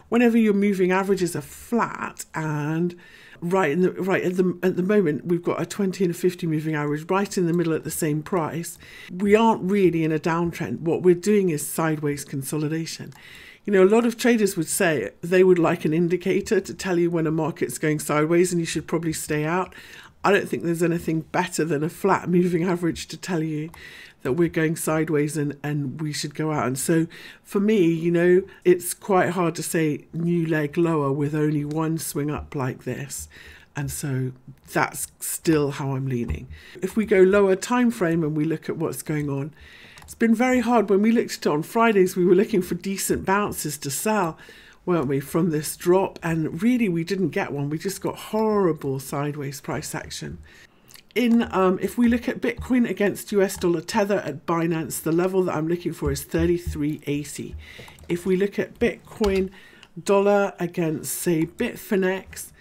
whenever your moving averages are flat and at the moment we've got a 20 and a 50 moving average right in the middle at the same price, we aren't really in a downtrend. What we're doing is sideways consolidation. You know, a lot of traders would say they would like an indicator to tell you when a market's going sideways and you should probably stay out. I don't think there's anything better than a flat moving average to tell you that we're going sideways and we should go out. And so for me, you know, it's quite hard to say new leg lower with only one swing up like this. And so that's still how I'm leaning. If we go lower time frame and we look at what's going on, it's been very hard. When we looked at it on Fridays, we were looking for decent bounces to sell, weren't we, from this drop? And really, we didn't get one. We just got horrible sideways price action. If we look at Bitcoin against US dollar tether at Binance, the level that I'm looking for is 33.80. If we look at Bitcoin dollar against, say, Bitfinex,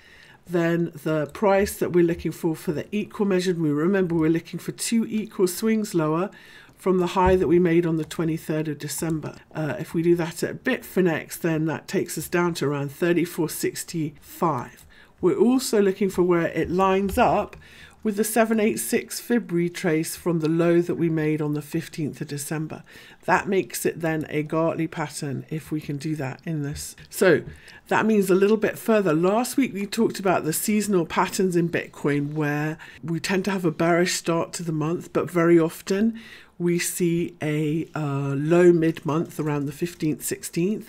then the price that we're looking for the equal measured move, remember we're looking for 2 equal swings lower from the high that we made on the 23rd of December. If we do that at Bitfinex, then that takes us down to around 34.65. We're also looking for where it lines up with the 786 fib retrace from the low that we made on the 15th of December. That makes it then a Gartley pattern if we can do that in this. So that means a little bit further. Last week we talked about the seasonal patterns in Bitcoin where we tend to have a bearish start to the month, but very often we see a low mid-month around the 15th, 16th.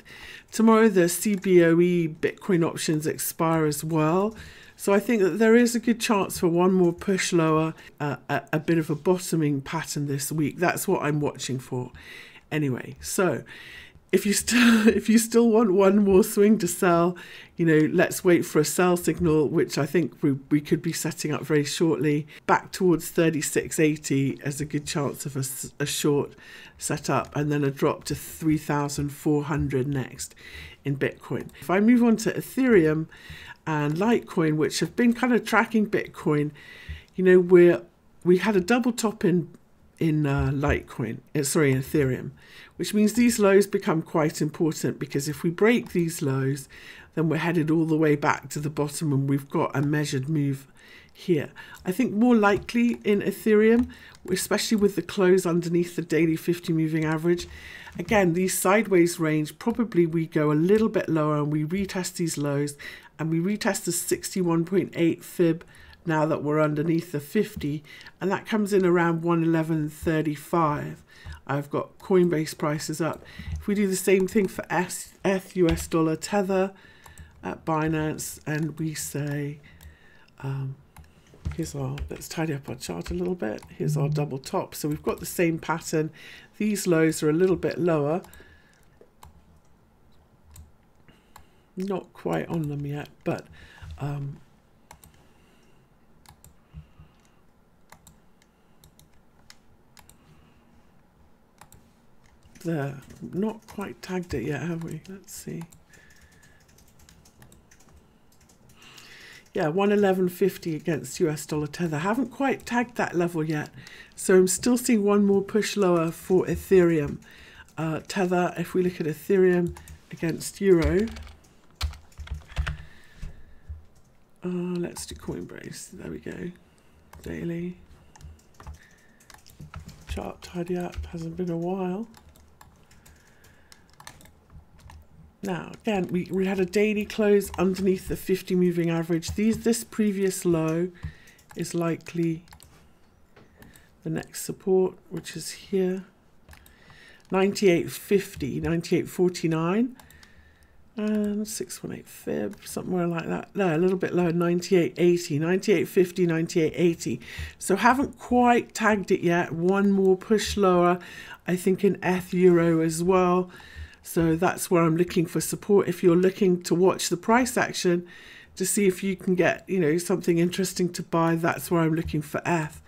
Tomorrow the CBOE Bitcoin options expire as well. So I think that there is a good chance for one more push lower, a bit of a bottoming pattern this week. That's what I'm watching for. Anyway, so if you still want one more swing to sell, you know, let's wait for a sell signal, which I think we could be setting up very shortly, back towards 36.80 as a good chance of a short setup, and then a drop to 3,400 next in Bitcoin. If I move on to Ethereum and Litecoin, which have been kind of tracking Bitcoin, you know, we had a double top in Ethereum, which means these lows become quite important, because if we break these lows, then we're headed all the way back to the bottom and we've got a measured move here. I think more likely in Ethereum, especially with the close underneath the daily 50 moving average, again, these sideways range, probably we go a little bit lower and we retest these lows, and we retest the 61.8 fib now that we're underneath the 50, and that comes in around 111.35. I've got Coinbase prices up. If we do the same thing for ETH US dollar tether at Binance, and we say, let's tidy up our chart a little bit. Here's our double top. So we've got the same pattern. These lows are a little bit lower. Not quite on them yet, but there, not quite tagged it yet, have we? Let's see. Yeah, 111.50 against US dollar tether. Haven't quite tagged that level yet, so I'm still seeing one more push lower for Ethereum. Tether, if we look at Ethereum against Euro, let's do Coinbase. There we go. Daily chart tidy up. Hasn't been a while. Now, again, we had a daily close underneath the 50 moving average. This previous low is likely the next support, which is here. 98.50, 98.49. And 618 fib, somewhere like that. No, a little bit lower, 98.80, 98.50, 98.80. So haven't quite tagged it yet. One more push lower, I think, in ETH Euro as well. So that's where I'm looking for support. If you're looking to watch the price action to see if you can get, you know, something interesting to buy, that's where I'm looking for ETH.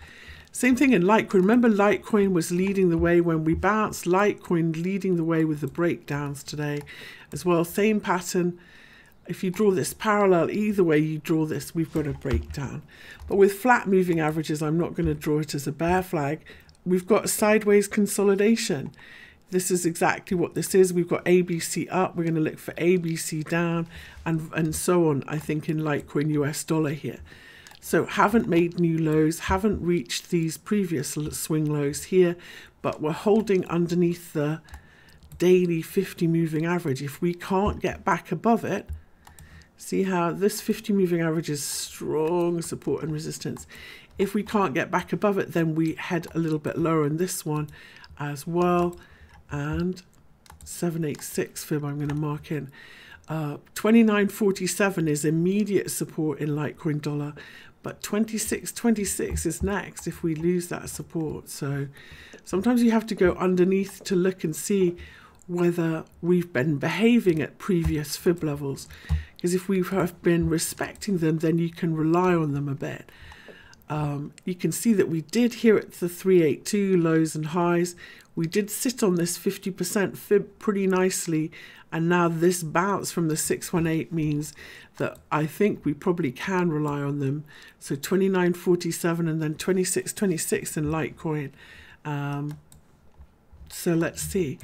Same thing in Litecoin. Remember, Litecoin was leading the way when we bounced. Litecoin leading the way with the breakdowns today as well. Same pattern. If you draw this parallel, either way you draw this, we've got a breakdown. But with flat moving averages, I'm not going to draw it as a bear flag. We've got a sideways consolidation. this is exactly what this is. We've got ABC up, we're going to look for ABC down, and so on, I think, in Litecoin US dollar here. So haven't made new lows, haven't reached these previous swing lows here, but we're holding underneath the daily 50 moving average. If we can't get back above it, see how this 50 moving average is strong support and resistance. If we can't get back above it, then we head a little bit lower in this one as well. And 786 fib I'm going to mark in. 29.47 is immediate support in Litecoin dollar, but 26.26 is next if we lose that support. So sometimes you have to go underneath to look and see whether we've been behaving at previous fib levels, because if we have been respecting them, then you can rely on them a bit. You can see that we did here at the 382 lows and highs. We did sit on this 50% fib pretty nicely, and now this bounce from the 618 means that I think we probably can rely on them. So 29.47 and then 26.26 in Litecoin. So let's see.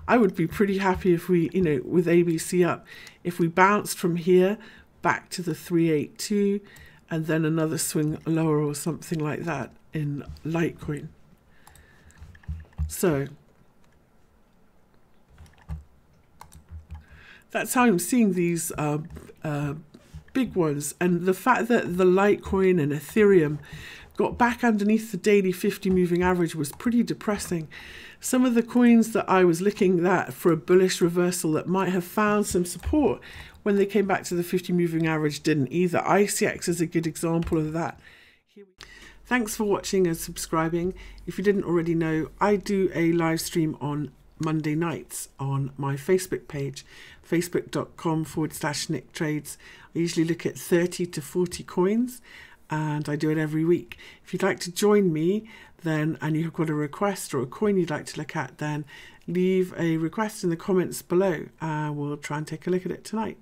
I would be pretty happy if we, with ABC up, if we bounced from here back to the 382 and then another swing lower or something like that in Litecoin. So that's how I'm seeing these big ones. And the fact that the Litecoin and Ethereum got back underneath the daily 50 moving average was pretty depressing. Some of the coins that I was looking at for a bullish reversal that might have found some support when they came back to the 50 moving average didn't either. ICX is a good example of that. Thanks for watching and subscribing. If you didn't already know, I do a live stream on Monday nights on my Facebook page, facebook.com/NickTrades. I usually look at 30 to 40 coins, and I do it every week. If you'd like to join me then, and you've got a request or a coin you'd like to look at, then leave a request in the comments below. We'll try and take a look at it tonight.